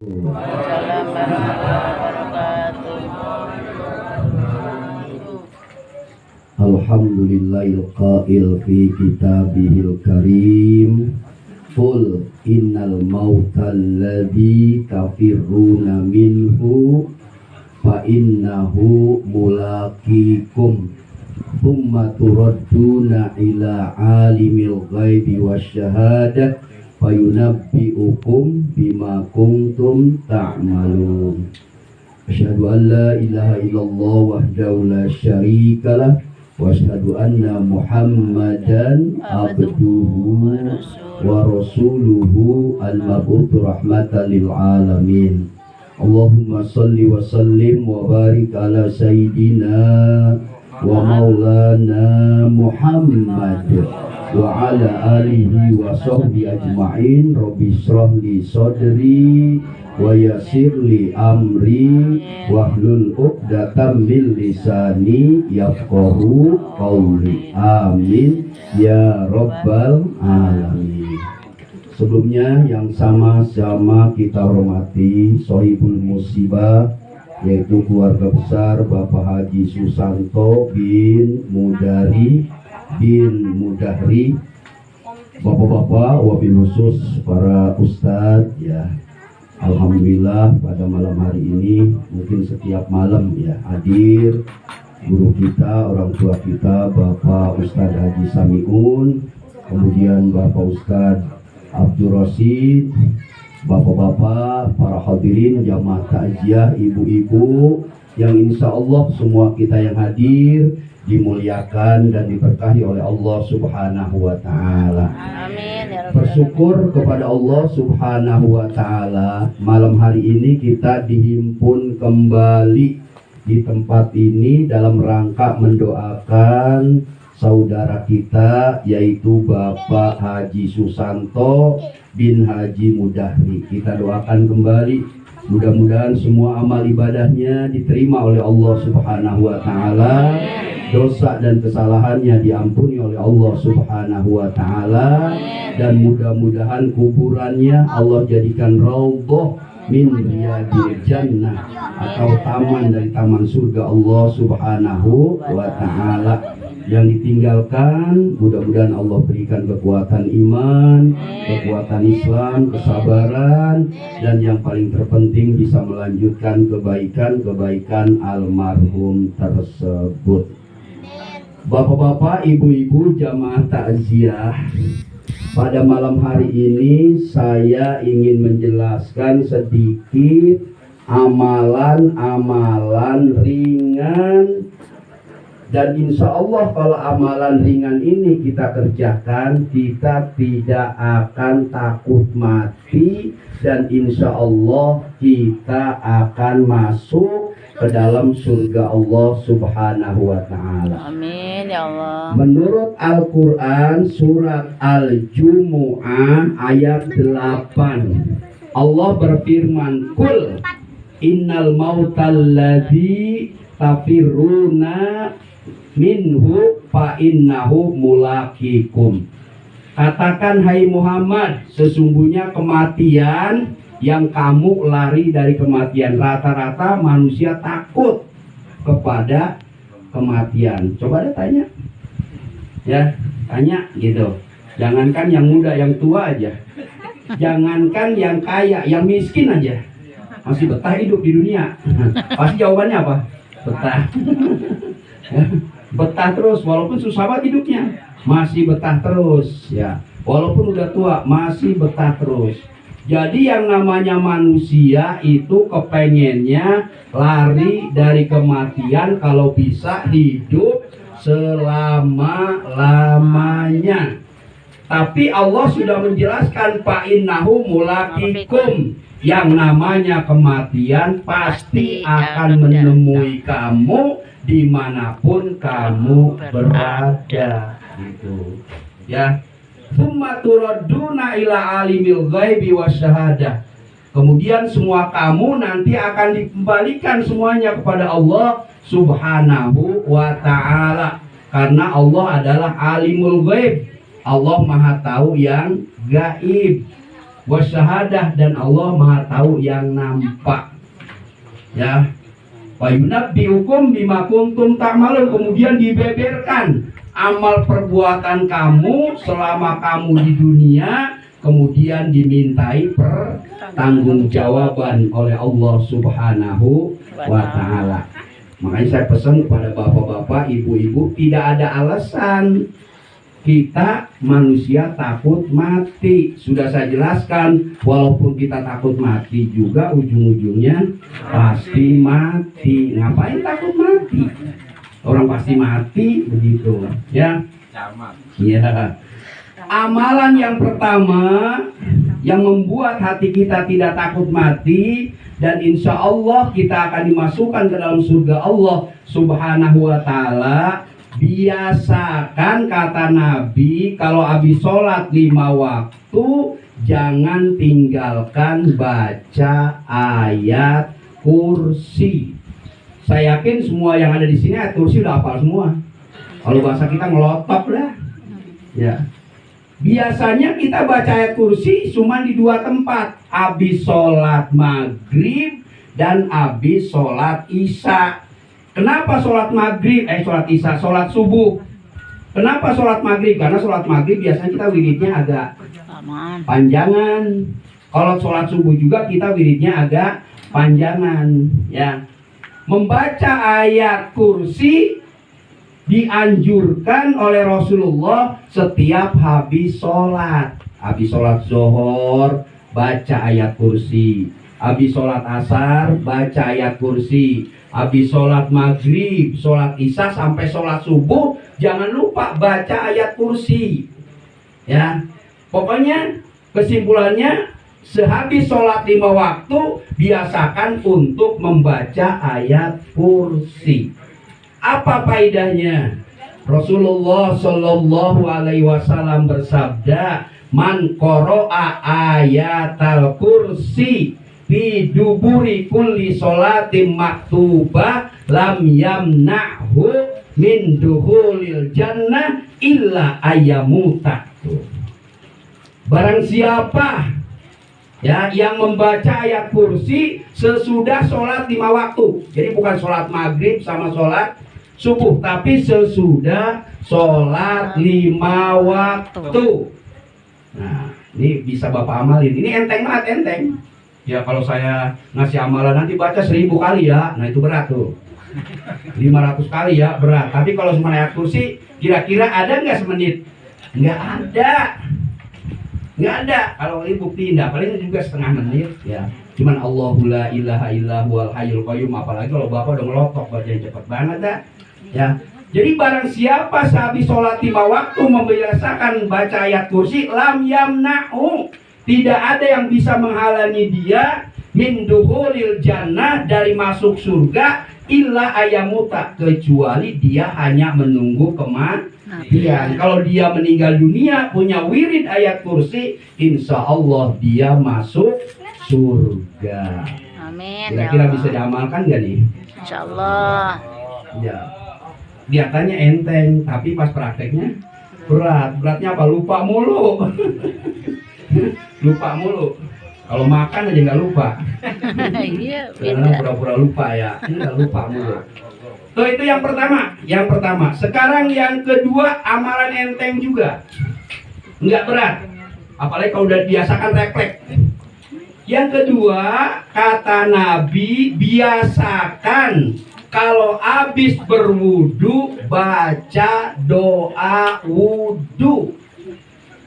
Waalaikumsalam warahmatullahi wabarakatuh. Alhamdulillahil qail fi kitabihil karim Qul innal mautal ladzi tafirruna minhu fa innahu mulaqikum thumma turadduna ila alimil ghaibi wasyahadah fayunabbi'ukum bima kuntum ta'malun. Asyhadu an la ilaha illallah wahdahu la syarikalah wa asyhadu anna Muhammadan abduhu wa rasuluhu al-mab'uts rahmatan lil alamin. Allahumma shalli wa sallim wa barik ala sayyidina wa maulana Muhammad wa ala alihi wa sahbihi ajma'in. Rabbi shrah li sadri wa yassir li amri wahlul 'uqdatam min lisani yafqahu qawli. Amin ya rabbal alamin. Sebelumnya yang sama-sama kita hormati Sohibul Musibah, yaitu keluarga besar Bapak Haji Susanto bin Mudari bin Mudahri, bapak-bapak, wabil khusus para ustadz ya. Alhamdulillah pada malam hari ini, mungkin setiap malam ya, hadir guru kita, orang tua kita, Bapak Ustadz Haji Samiun, kemudian Bapak Ustadz Abdul Rasid, bapak-bapak, para hadirin jamaah takziah, ibu-ibu yang insya Allah semua kita yang hadir dimuliakan dan diberkahi oleh Allah Subhanahu wa Ta'ala. Amin ya rabbal Bersyukur kepada Allah Subhanahu wa Ta'ala, malam hari ini kita dihimpun kembali di tempat ini dalam rangka mendoakan saudara kita, yaitu Bapak Haji Susanto bin Haji Mudahri. Kita doakan kembali, mudah-mudahan semua amal ibadahnya diterima oleh Allah Subhanahu wa Ta'ala, dosa dan kesalahannya diampuni oleh Allah Subhanahu wa Ta'ala, dan mudah-mudahan kuburannya Allah jadikan raudhah min riyadil jannah, atau taman dari taman surga Allah Subhanahu wa Ta'ala. Yang ditinggalkan mudah-mudahan Allah berikan kekuatan iman, kekuatan Islam, kesabaran, dan yang paling terpenting bisa melanjutkan kebaikan-kebaikan almarhum tersebut. Bapak-bapak, ibu-ibu jamaah takziah, pada malam hari ini saya ingin menjelaskan sedikit amalan-amalan ringan. Dan insya Allah kalau amalan ringan ini kita kerjakan, kita tidak akan takut mati, dan insya Allah kita akan masuk ke dalam surga Allah Subhanahu wa Ta'ala. Amin ya Allah. Menurut Al-Quran surat Al-Jumu'ah ayat 8, Allah berfirman, Kul innal mautal ladzi tafirruna minhu fa innahu mulaqikum. Katakan hai Muhammad, sesungguhnya kematian yang kamu lari dari kematian. Rata-rata manusia takut kepada kematian. Coba deh tanya. Ya, tanya gitu. Jangankan yang muda, yang tua aja. Jangankan yang kaya, yang miskin aja. Masih betah hidup di dunia. Pasti jawabannya apa? Betah. Betah terus, walaupun susah banget hidupnya, masih betah terus ya. Walaupun udah tua, masih betah terus. Jadi yang namanya manusia itu kepengennya lari dari kematian, kalau bisa hidup selama-lamanya. Tapi Allah sudah menjelaskan fa innahu mulaqikum, yang namanya kematian pasti akan menemui kamu dimanapun kamu berada, gitu ya. Tsumma turadduna ila alimil ghaibi wasyahadah. Kemudian semua kamu nanti akan dikembalikan semuanya kepada Allah Subhanahu wa Ta'ala, karena Allah adalah alimul ghaib. Allah maha tahu yang gaib. wasyahadah, dan Allah Maha tahu yang nampak. Ya. Wa yunabbiukum bima kuntum ta'malun, kemudian dibeberkan amal perbuatan kamu selama kamu di dunia, kemudian dimintai pertanggungjawaban oleh Allah Subhanahu wa taala. Makanya saya pesan kepada bapak-bapak, ibu-ibu, tidak ada alasan kita manusia takut mati. Sudah saya jelaskan, walaupun kita takut mati juga ujung-ujungnya pasti mati. Ngapain takut mati? Orang pasti mati, begitu ya. Ya. Amalan yang pertama yang membuat hati kita tidak takut mati, dan insya Allah kita akan dimasukkan ke dalam surga Allah Subhanahu wa taala. Biasakan, kata Nabi, kalau habis sholat 5 waktu jangan tinggalkan baca ayat kursi. Saya yakin semua yang ada di sini ayat kursi udah hafal semua. Kalau bahasa kita ngelotok lah. Ya. Biasanya kita baca ayat kursi cuma di 2 tempat, habis sholat maghrib dan habis sholat isya. Kenapa sholat maghrib, sholat isya, sholat subuh? Kenapa sholat maghrib? Karena sholat maghrib biasanya kita wiridnya agak panjangan. Kalau sholat subuh juga kita wiridnya agak panjangan. Ya. Membaca ayat kursi dianjurkan oleh Rasulullah setiap habis sholat. Habis sholat zuhur, baca ayat kursi. Habis sholat asar, baca ayat kursi. Habis sholat maghrib, sholat isya, sampai sholat subuh, jangan lupa baca ayat kursi. Ya, pokoknya kesimpulannya, sehabis sholat 5 waktu, biasakan untuk membaca ayat kursi. Apa faedahnya? Rasulullah Shallallahu Alaihi Wasallam bersabda, man qara'a ayatal kursi fi duburi kulli sholatin maktubah lam yamna'hu min dukhulil jannah illa ayyamuta. Barang siapa ya yang membaca ayat kursi sesudah sholat 5 waktu, jadi bukan sholat maghrib sama sholat subuh, tapi sesudah sholat 5 waktu. Nah, ini bisa Bapak amalin. Ini enteng banget, enteng. Ya kalau saya ngasih amalan nanti baca 1000 kali ya, nah itu berat tuh. 500 kali ya berat. Tapi kalau cuma ayat kursi, kira-kira ada nggak semenit? Nggak ada. Nggak ada. Kalau ini bukti enggak, paling juga setengah menit ya. Cuman Allahu la ilaha illa huwal hayyul qayyum, apalagi kalau Bapak udah ngelotok bacanya cepet banget dah. Ya. Jadi barang siapa sehabis sholat 5 waktu membiasakan baca ayat kursi, lam yamna'u, tidak ada yang bisa menghalangi dia min dukhulil jannah, dari masuk surga, illa ayamuta, kecuali dia hanya menunggu kematian. Kalau dia meninggal dunia punya wirid ayat kursi, insya Allah dia masuk surga. Amin. Kira-kira bisa diamalkan gak nih? Insya Allah. Ya. Kelihatannya enteng, tapi pas prakteknya berat. Beratnya apa? Lupa mulu. Lupa mulu. Kalau makan aja nggak lupa. Iya, Karena beda. pura-pura lupa ya. Ini nggak lupa mulu. Tuh itu yang pertama. Yang pertama. Sekarang yang kedua, amalan enteng juga. Nggak berat. Apalagi kalau udah biasakan refleks. Yang kedua, kata Nabi, biasakan kalau habis berwudu baca doa wudu.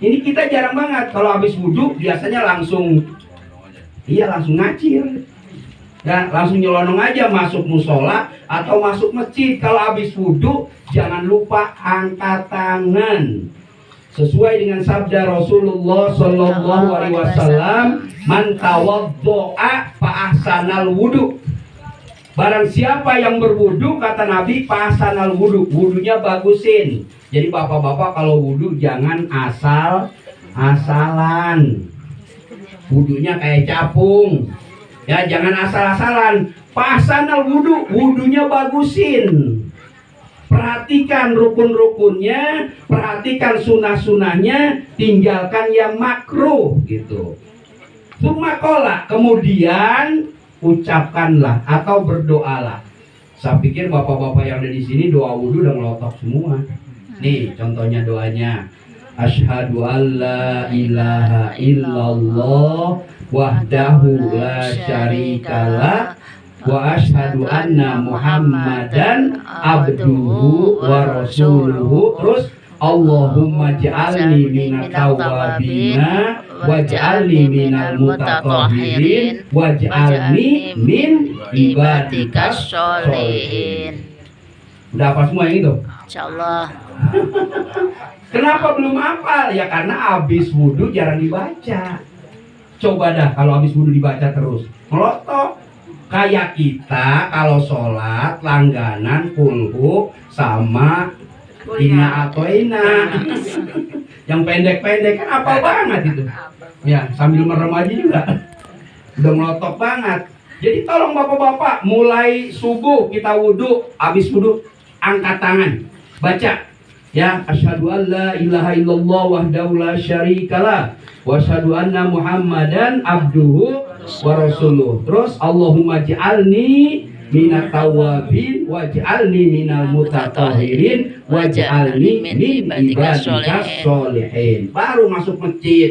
Ini kita jarang banget. Kalau habis wudu biasanya langsung ngacir. Ya, langsung nyelonong aja masuk musola atau masuk masjid. Kalau habis wudu jangan lupa angkat tangan. Sesuai dengan sabda Rasulullah Shallallahu Alaihi Wasallam, man tawaddoa fa ahsanal wudu. Barang siapa yang berwudu, kata Nabi, fa ahsanal wudu, wudunya bagusin. Jadi bapak-bapak kalau wudu jangan asal-asalan. Wudunya kayak capung. Ya, jangan asal-asalan. Fa ahsanal wudu, wudunya bagusin. Perhatikan rukun-rukunnya, perhatikan sunnah-sunnahnya, tinggalkan yang makruh gitu. Sumakola, kemudian ucapkanlah atau berdoalah. Saya pikir bapak-bapak yang ada di sini doa wudhu udah ngelotok semua. Nih contohnya doanya. Asyhadu alla ilaha illallah wahdahu la syarikalah wa asyhadu anna muhammadan abduhu wa rasuluhu. Terus Allahumma ja'alni minat tawabina waj'alni minal mutatahhirin waj'alni min ibadikas sholihin. Udah apa semua yang itu? Insyaallah. Kenapa belum hafal? Ya karena habis wudhu jarang dibaca. Coba dah kalau habis wudhu dibaca terus, melotok. Kayak kita kalau sholat langganan kulhu sama Ina atau Ina. Yang pendek-pendek kan apa banget itu. Ya sambil merem aja juga. Udah melotok banget. Jadi tolong bapak-bapak, mulai subuh kita wudhu, habis wudhu angkat tangan, baca. Ya, asyhadu alla ilaha illallah wahdahu la syarikalah wa asyhadu anna muhammadan abduhu wa rasuluh. Terus Allahumma ja'alni minat tawabin waj'alni minal mutatahhirin waj'alni min ibadikas sholihin. Baru masuk masjid.